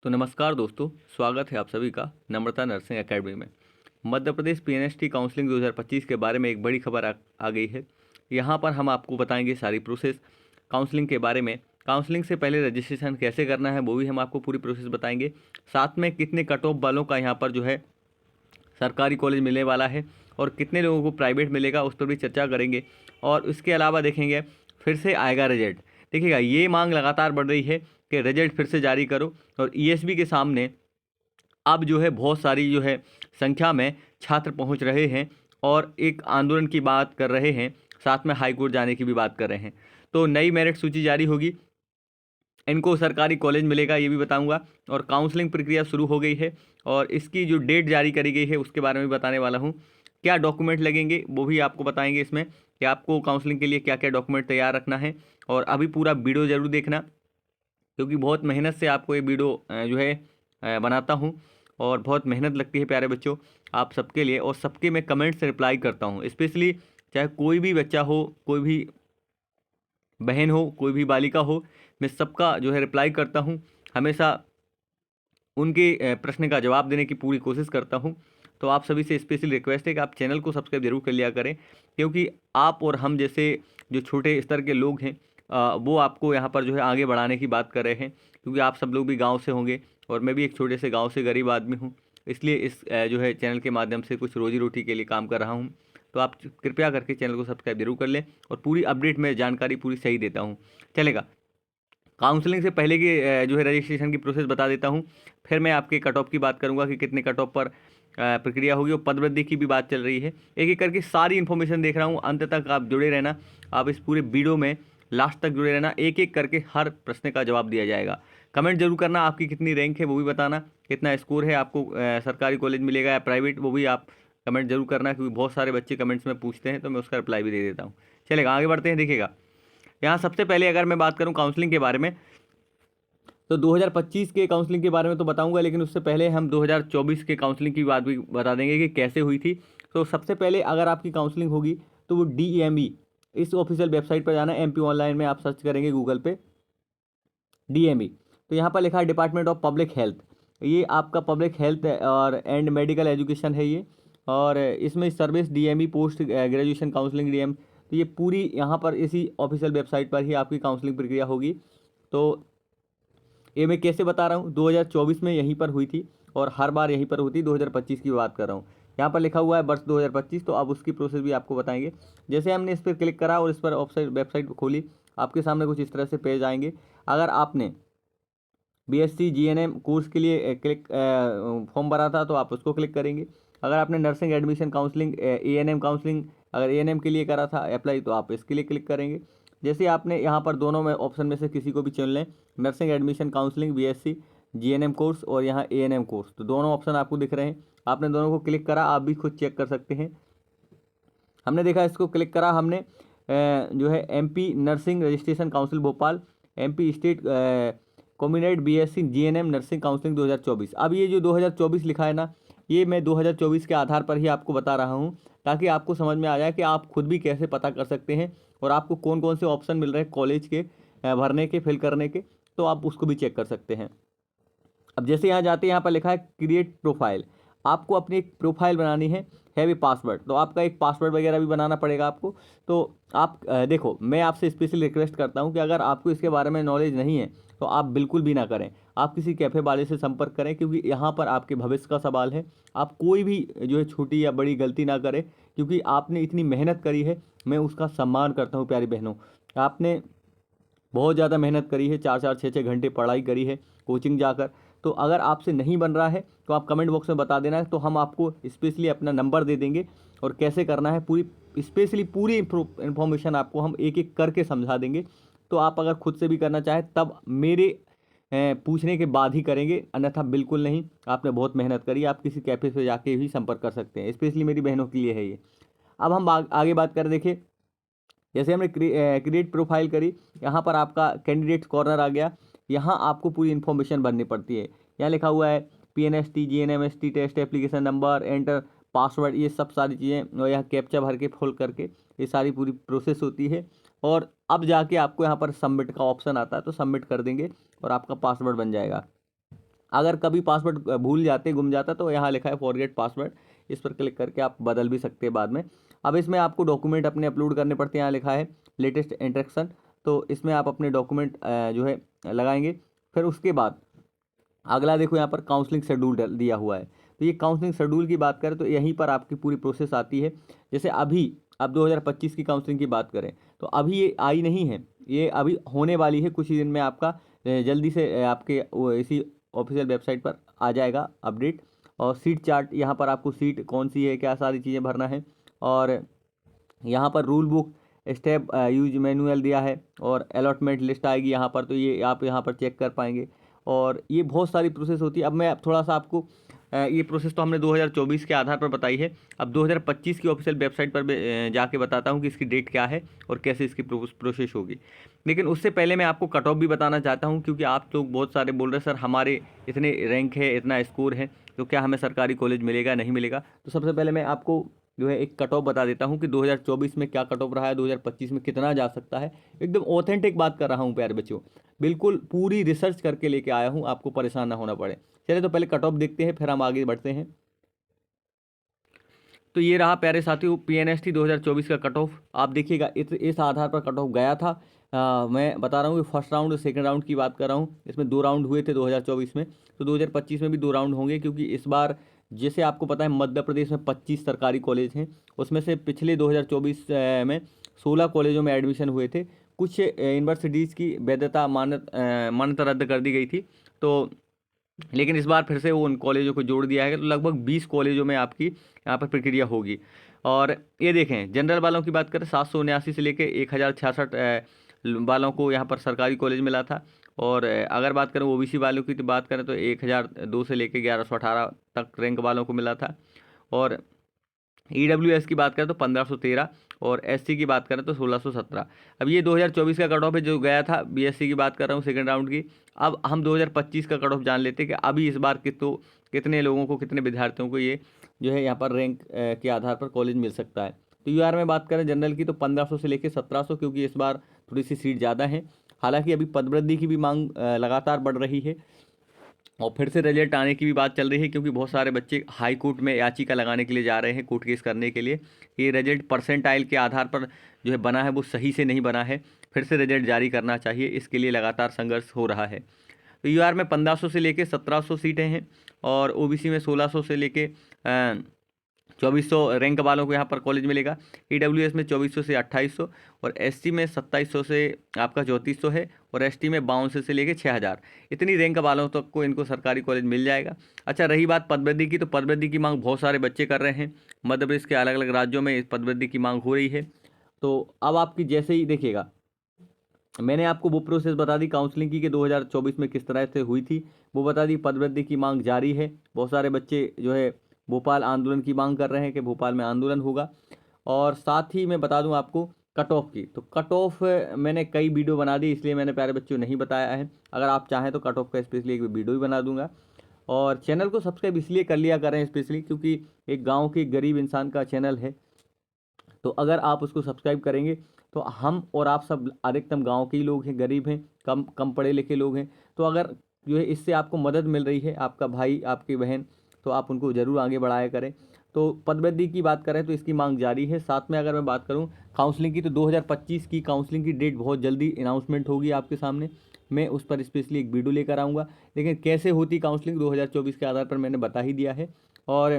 तो नमस्कार दोस्तों, स्वागत है आप सभी का नम्रता नर्सिंग एकेडमी में। मध्य प्रदेश पीएनएसटी काउंसलिंग 2025 के बारे में एक बड़ी खबर आ गई है। यहाँ पर हम आपको बताएंगे सारी प्रोसेस काउंसलिंग के बारे में। काउंसलिंग से पहले रजिस्ट्रेशन कैसे करना है वो भी हम आपको पूरी प्रोसेस बताएंगे। साथ में कितने कट ऑफ वालों का यहाँ पर जो है सरकारी कॉलेज मिलने वाला है और कितने लोगों को प्राइवेट मिलेगा उस पर भी चर्चा करेंगे। और इसके अलावा देखेंगे फिर से आएगा रिजल्ट। देखिएगा, ये मांग लगातार बढ़ रही है कि रिजल्ट फिर से जारी करो। और ईएसबी के सामने अब जो है बहुत सारी जो है संख्या में छात्र पहुंच रहे हैं और एक आंदोलन की बात कर रहे हैं, साथ में हाईकोर्ट जाने की भी बात कर रहे हैं। तो नई मेरिट सूची जारी होगी, इनको सरकारी कॉलेज मिलेगा ये भी बताऊंगा। और काउंसलिंग प्रक्रिया शुरू हो गई है और इसकी जो डेट जारी करी गई है उसके बारे में भी बताने वाला हूँ। क्या डॉक्यूमेंट लगेंगे वो भी आपको बताएंगे इसमें, कि आपको काउंसलिंग के लिए क्या क्या डॉक्यूमेंट तैयार रखना है। और अभी पूरा वीडियो ज़रूर देखना, क्योंकि बहुत मेहनत से आपको ये वीडियो जो है बनाता हूँ और बहुत मेहनत लगती है प्यारे बच्चों आप सबके लिए। और सबके मैं कमेंट से रिप्लाई करता हूँ, स्पेशली चाहे कोई भी बच्चा हो, कोई भी बहन हो, कोई भी बालिका हो, मैं सबका जो है रिप्लाई करता हूँ। हमेशा उनके प्रश्न का जवाब देने की पूरी कोशिश करता हूँ। तो आप सभी से स्पेशल रिक्वेस्ट है कि आप चैनल को सब्सक्राइब जरूर कर लिया करें, क्योंकि आप और हम जैसे जो छोटे स्तर के लोग हैं वो आपको यहाँ पर जो है आगे बढ़ाने की बात कर रहे हैं। क्योंकि आप सब लोग भी गांव से होंगे और मैं भी एक छोटे से गांव से गरीब आदमी हूँ, इसलिए इस जो है चैनल के माध्यम से कुछ रोजी रोटी के लिए काम कर रहा हूँ। तो आप कृपया करके चैनल को सब्सक्राइब जरूर कर लें और पूरी अपडेट में जानकारी पूरी सही देता हूँ। चलेगा, काउंसलिंग से पहले की जो है रजिस्ट्रेशन की प्रोसेस बता देता हूँ। फिर मैं आपके कट ऑफ की बात करूँगा कि कितने कट ऑफ पर प्रक्रिया होगी, और पदवृद्धि की भी बात चल रही है। एक एक करके सारी इन्फॉर्मेशन देख रहा हूँ, अंत तक आप जुड़े रहना। आप इस पूरे वीडियो में लास्ट तक जुड़े रहना, एक एक करके हर प्रश्न का जवाब दिया जाएगा। कमेंट जरूर करना आपकी कितनी रैंक है वो भी बताना, कितना स्कोर है, आपको सरकारी कॉलेज मिलेगा या प्राइवेट, वो भी आप कमेंट जरूर करना, क्योंकि बहुत सारे बच्चे कमेंट्स में पूछते हैं तो मैं उसका रिप्लाई भी दे देता हूँ। चलेगा, आगे बढ़ते हैं। देखिएगा, यहाँ सबसे पहले अगर मैं बात करूँ काउंसलिंग के बारे में, तो 2025 के काउंसलिंग के बारे में तो बताऊंगा, लेकिन उससे पहले हम 2024 के काउंसलिंग की बात भी बता देंगे कि कैसे हुई थी। तो सबसे पहले अगर आपकी काउंसलिंग होगी तो वो DME, इस ऑफिशियल वेबसाइट पर जाना, MP ऑनलाइन में आप सर्च करेंगे गूगल पे DME। तो यहाँ पर लिखा है डिपार्टमेंट ऑफ पब्लिक हेल्थ। ये आपका पब्लिक हेल्थ और एंड मेडिकल एजुकेशन है ये। और इसमें service DME post graduation counselling DM, तो ये पूरी यहाँ पर इसी ऑफिशियल वेबसाइट पर ही आपकी काउंसलिंग प्रक्रिया होगी। तो ये मैं कैसे बता रहा हूँ, 2024 में यहीं पर हुई थी और हर बार यहीं पर होती। 2025 की बात कर रहा हूँ, यहाँ पर लिखा हुआ है वर्ष 2025। तो अब उसकी प्रोसेस भी आपको बताएंगे। जैसे हमने इस पर क्लिक करा और इस पर वेबसाइट खोली, आपके सामने कुछ इस तरह से पेज आएंगे। अगर आपने BSc GNM कोर्स के लिए फॉर्म भरा था तो आप उसको क्लिक करेंगे। अगर आपने nursing admission counselling ANM counselling अगर ANM के लिए करा था अप्लाई, तो आप इसके लिए क्लिक करेंगे। जैसे आपने यहाँ पर दोनों में ऑप्शन में से किसी को भी चुन लें, nursing admission counselling BSc GNM course और यहाँ ANM कोर्स, तो दोनों ऑप्शन आपको दिख रहे हैं। आपने दोनों को क्लिक करा, आप भी खुद चेक कर सकते हैं। हमने देखा, इसको क्लिक करा हमने, जो है MP nursing registration council Bhopal, MP state combined BSc GNM nursing counselling 2024। अब ये जो 2024 लिखा है ना, ये मैं 2024 के आधार पर ही आपको बता रहा हूँ, ताकि आपको समझ में आ जाए कि आप खुद भी कैसे पता कर सकते हैं और आपको कौन कौन से ऑप्शन मिल रहे हैं कॉलेज के भरने के, फिल करने के, तो आप उसको भी चेक कर सकते हैं। अब जैसे यहाँ जाते हैं, यहाँ पर लिखा है क्रिएट प्रोफाइल। आपको अपनी एक प्रोफाइल बनानी है भी पासवर्ड, तो आपका एक पासवर्ड वगैरह भी बनाना पड़ेगा आपको। तो आप देखो, मैं आपसे स्पेशली रिक्वेस्ट करता हूँ कि अगर आपको इसके बारे में नॉलेज नहीं है तो आप बिल्कुल भी ना करें। आप किसी कैफ़े वाले से संपर्क करें, क्योंकि यहाँ पर आपके भविष्य का सवाल है। आप कोई भी जो है छोटी या बड़ी गलती ना करें, क्योंकि आपने इतनी मेहनत करी है, मैं उसका सम्मान करता हूँ प्यारी बहनों। आपने बहुत ज़्यादा मेहनत करी है, 4-4 6-6 घंटे पढ़ाई करी है कोचिंग जाकर। तो अगर आपसे नहीं बन रहा है तो आप कमेंट बॉक्स में बता देना, तो हम आपको स्पेशली अपना नंबर दे देंगे और कैसे करना है पूरी स्पेशली पूरी इन्फॉर्मेशन आपको हम एक एक करके समझा देंगे। तो आप अगर खुद से भी करना चाहें तब मेरे पूछने के बाद ही करेंगे, अन्यथा बिल्कुल नहीं। आपने बहुत मेहनत करी, आप किसी कैफ़े से जाके भी संपर्क कर सकते हैं, स्पेशली मेरी बहनों के लिए है ये। अब हम आगे बात करें। देखिए, जैसे हमने क्रिएट प्रोफाइल करी, यहाँ पर आपका कैंडिडेट कॉर्नर आ गया। यहाँ आपको पूरी इन्फॉर्मेशन भरनी पड़ती है। यहाँ लिखा हुआ है PNST GNMST test application number, enter password, ये सब सारी चीज़ें, और यहाँ कैप्चा भर के फुल करके ये सारी पूरी प्रोसेस होती है। और अब जाके आपको यहाँ पर सबमिट का ऑप्शन आता है, तो सबमिट कर देंगे और आपका पासवर्ड बन जाएगा। अगर कभी पासवर्ड भूल जाते, गुम जाता, तो यहाँ लिखा है फॉरगेट पासवर्ड, इस पर क्लिक करके आप बदल भी सकते हैं बाद में। अब इसमें आपको डॉक्यूमेंट अपने अपलोड करने पड़ते हैं, यहाँ लिखा है लेटेस्ट इंस्ट्रक्शन, तो इसमें आप अपने डॉक्यूमेंट जो है लगाएंगे। फिर उसके बाद अगला देखो यहाँ पर काउंसलिंग शेड्यूल दिया हुआ है। तो ये काउंसलिंग शेड्यूल की बात करें तो यहीं पर आपकी पूरी प्रोसेस आती है। जैसे अभी अब 2025 की काउंसलिंग की बात करें तो अभी ये आई नहीं है, ये अभी होने वाली है कुछ ही दिन में। आपका जल्दी से आपके इसी ऑफिशियल वेबसाइट पर आ जाएगा अपडेट। और सीट चार्ट, यहाँ पर आपको सीट कौन सी है, क्या सारी चीज़ें भरना है। और यहाँ पर rule book, step use manual दिया है, और अलॉटमेंट लिस्ट आएगी यहाँ पर, तो ये आप यहाँ पर चेक कर पाएंगे। और ये बहुत सारी प्रोसेस होती है। अब मैं थोड़ा सा आपको ये प्रोसेस तो हमने 2024 के आधार पर बताई है, अब 2025 की ऑफिशियल वेबसाइट पर जाके बताता हूँ कि इसकी डेट क्या है और कैसे इसकी प्रोसेस होगी। लेकिन उससे पहले मैं आपको कट ऑफ भी बताना चाहता हूँ, क्योंकि आप लोग बहुत सारे बोल रहे हैं सर हमारे इतने रैंक है, इतना स्कोर है, तो क्या हमें सरकारी कॉलेज मिलेगा नहीं मिलेगा। तो सबसे पहले मैं आपको जो है एक कट ऑफ बता देता हूँ कि 2024 में क्या कट ऑफ रहा है, 2025 में कितना जा सकता है। एकदम ऑथेंटिक बात कर रहा हूँ प्यारे बच्चों, बिल्कुल पूरी रिसर्च करके लेके आया हूँ, आपको परेशान ना होना पड़े। चलिए तो पहले कट ऑफ देखते हैं, फिर हम आगे बढ़ते हैं। तो ये रहा प्यारे साथियों PNST 2024 का कट ऑफ। आप देखिएगा इस आधार पर कट ऑफ गया था। मैं बता रहा हूँ कि फर्स्ट राउंड और सेकंड राउंड की बात कर रहा हूँ। इसमें 2 राउंड हुए थे 2024 में, तो 2025 में भी 2 राउंड होंगे, क्योंकि इस बार जैसे आपको पता है मध्य प्रदेश में 25 सरकारी कॉलेज हैं, उसमें से पिछले 2024 में 16 कॉलेजों में एडमिशन हुए थे। कुछ यूनिवर्सिटीज़ की वैधता मान्यता रद्द कर दी गई थी, तो लेकिन इस बार फिर से वो उन कॉलेजों को जोड़ दिया है, तो लगभग 20 कॉलेजों में आपकी यहाँ पर प्रक्रिया होगी। और ये देखें, जनरल वालों की बात करें 779 से लेके 1066 वालों को यहाँ पर सरकारी कॉलेज मिला था। और अगर बात करें OBC वालों की तो बात करें तो 1002 से लेके 1118 तक रैंक वालों को मिला था। और EWS की बात करें तो 1513, और SC की बात करें तो 1617। अब ये 2024 का कट ऑफ है जो गया था। BSc की बात कर रहा हूँ सेकंड राउंड की। अब हम 2025 का कट ऑफ जान लेते हैं कि अभी इस बार कितने लोगों को, कितने विद्यार्थियों को ये जो है यहाँ पर रैंक के आधार पर कॉलेज मिल सकता है। तो UR में बात करें जनरल की तो 1500 से लेकर 1700, क्योंकि इस बार थोड़ी सी सीट ज़्यादा है। हालांकि अभी पदवृद्धि की भी मांग लगातार बढ़ रही है, और फिर से रिजल्ट आने की भी बात चल रही है, क्योंकि बहुत सारे बच्चे हाई कोर्ट में याचिका लगाने के लिए जा रहे हैं, कोर्ट केस करने के लिए। ये रिजल्ट परसेंटाइल के आधार पर जो है बना है, वो सही से नहीं बना है, फिर से रिजल्ट जारी करना चाहिए, इसके लिए लगातार संघर्ष हो रहा है। तो UR में 1500 से लेके 1700 सीटें हैं, और OBC में 1600 से लेके 2400 रैंक वालों को यहाँ पर कॉलेज मिलेगा। EWS में 2400 से 2800, और SC में 2700 से आपका 3400 है, और ST में 5200 से लेके 6000। इतनी रैंक वालों तक को इनको सरकारी कॉलेज मिल जाएगा। अच्छा, रही बात पदवृद्धि की, तो पदवृद्धि की मांग बहुत सारे बच्चे कर रहे हैं। मध्य प्रदेश के अलग अलग राज्यों में इस पदवृद्धि की मांग हो रही है। तो अब आपकी जैसे ही देखिएगा, मैंने आपको वो प्रोसेस बता दी काउंसलिंग की कि 2024 में किस तरह से हुई थी, वो बता दी। पदवृद्धि की मांग जारी है, बहुत सारे बच्चे जो है भोपाल आंदोलन की मांग कर रहे हैं कि भोपाल में आंदोलन होगा। और साथ ही मैं बता दूं आपको कट ऑफ की, तो कट ऑफ मैंने कई वीडियो बना दी, इसलिए मैंने प्यारे बच्चों नहीं बताया है। अगर आप चाहें तो कट ऑफ का स्पेशली एक वीडियो भी बना दूंगा। और चैनल को सब्सक्राइब इसलिए कर लिया करें स्पेशली, क्योंकि एक गाँव के गरीब इंसान का चैनल है, तो अगर आप उसको सब्सक्राइब करेंगे तो हम और आप सब अधिकतम गांव के ही लोग हैं, गरीब हैं, कम कम पढ़े लिखे लोग हैं। तो अगर जो है इससे आपको मदद मिल रही है, आपका भाई आपकी बहन, तो आप उनको ज़रूर आगे बढ़ाया करें। तो पदवृद्धि की बात करें तो इसकी मांग जारी है। साथ में अगर मैं बात करूं काउंसलिंग की, तो 2025 की काउंसलिंग की डेट बहुत जल्दी अनाउंसमेंट होगी आपके सामने, मैं उस पर स्पेशली एक वीडियो लेकर आऊँगा। लेकिन कैसे होती काउंसलिंग 2024 के आधार पर मैंने बता ही दिया है। और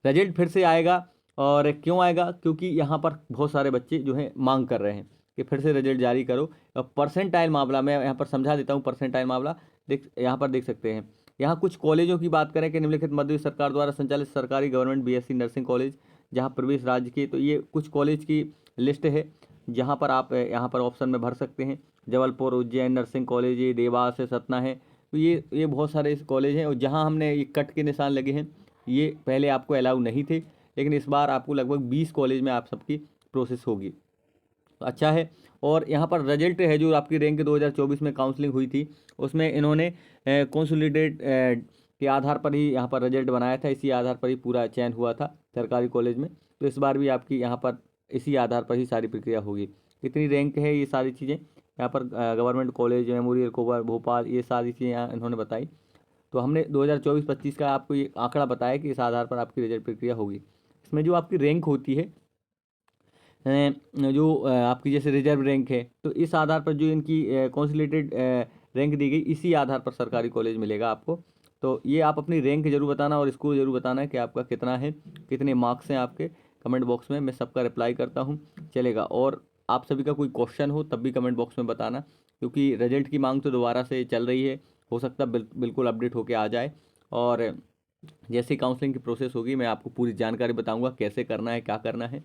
रिजल्ट फिर से आएगा, और क्यों आएगा, क्योंकि यहाँ पर बहुत सारे बच्चे जो हैं मांग कर रहे हैं कि फिर से रिजल्ट जारी करो। परसेंटाइल मामला मैं यहाँ पर समझा देता हूँ। परसेंटाइल मामला यहाँ पर देख सकते हैं। यहाँ कुछ कॉलेजों की बात करें कि निम्नलिखित मध्य प्रदेश सरकार द्वारा संचालित सरकारी गवर्नमेंट BSc नर्सिंग कॉलेज जहाँ प्रवेश राज्य के, तो ये कुछ कॉलेज की लिस्ट है जहाँ पर आप यहाँ पर ऑप्शन में भर सकते हैं। जबलपुर, उज्जैन नर्सिंग कॉलेज, ये देवास है, सतना है। तो ये बहुत सारे कॉलेज हैं, और जहाँ हमने ये कट के निशान लगे हैं, ये पहले आपको अलाउ नहीं थे, लेकिन इस बार आपको लगभग 20 कॉलेज में आप सबकी प्रोसेस होगी। तो अच्छा है। और यहाँ पर रिजल्ट है जो आपकी रैंक 2024 में काउंसलिंग हुई थी, उसमें इन्होंने कंसोलिडेट के आधार पर ही यहाँ पर रिजल्ट बनाया था, इसी आधार पर ही पूरा चयन हुआ था सरकारी कॉलेज में। तो इस बार भी आपकी यहाँ पर इसी आधार पर ही सारी प्रक्रिया होगी। कितनी रैंक है, ये सारी चीज़ें यहाँ पर गवर्नमेंट कॉलेज, मेमोरियल भोपाल, ये सारी चीज़ें यहाँ इन्होंने बताई। तो हमने 2024-25 का आपको ये आंकड़ा बताया कि इस आधार पर आपकी रिजल्ट प्रक्रिया होगी। इसमें जो आपकी रैंक होती है, जो आपकी जैसे रिजर्व रैंक है, तो इस आधार पर जो इनकी कंसोलिडेटेड रैंक दी गई, इसी आधार पर सरकारी कॉलेज मिलेगा आपको। तो ये आप अपनी रैंक जरूर बताना और स्कोर जरूर बताना है कि आपका कितना है, कितने मार्क्स हैं आपके। कमेंट बॉक्स में मैं सबका रिप्लाई करता हूँ, चलेगा। और आप सभी का कोई क्वेश्चन हो तब भी कमेंट बॉक्स में बताना, क्योंकि रिजल्ट की मांग तो दोबारा से चल रही है, हो सकता है बिल्कुल अपडेट होके आ जाए। और जैसे काउंसलिंग की प्रोसेस होगी मैं आपको पूरी जानकारी बताऊंगा, कैसे करना है, क्या करना है।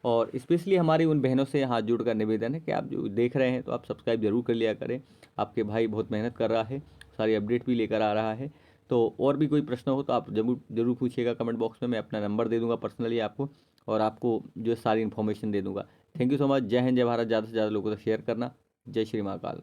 और स्पेशली हमारी उन बहनों से हाथ जोड़कर निवेदन है कि आप जो देख रहे हैं तो आप सब्सक्राइब जरूर कर लिया करें। आपके भाई बहुत मेहनत कर रहा है, सारी अपडेट भी लेकर आ रहा है। तो और भी कोई प्रश्न हो तो आप जरूर जरूर पूछिएगा कमेंट बॉक्स में, मैं अपना नंबर दे दूंगा पर्सनली आपको, और आपको जो सारी इन्फॉर्मेशन दे दूंगा। Thank you so much. जय हिंद, जय भारत। ज़्यादा से ज़्यादा लोगों तक शेयर करना। जय श्री महाकाल।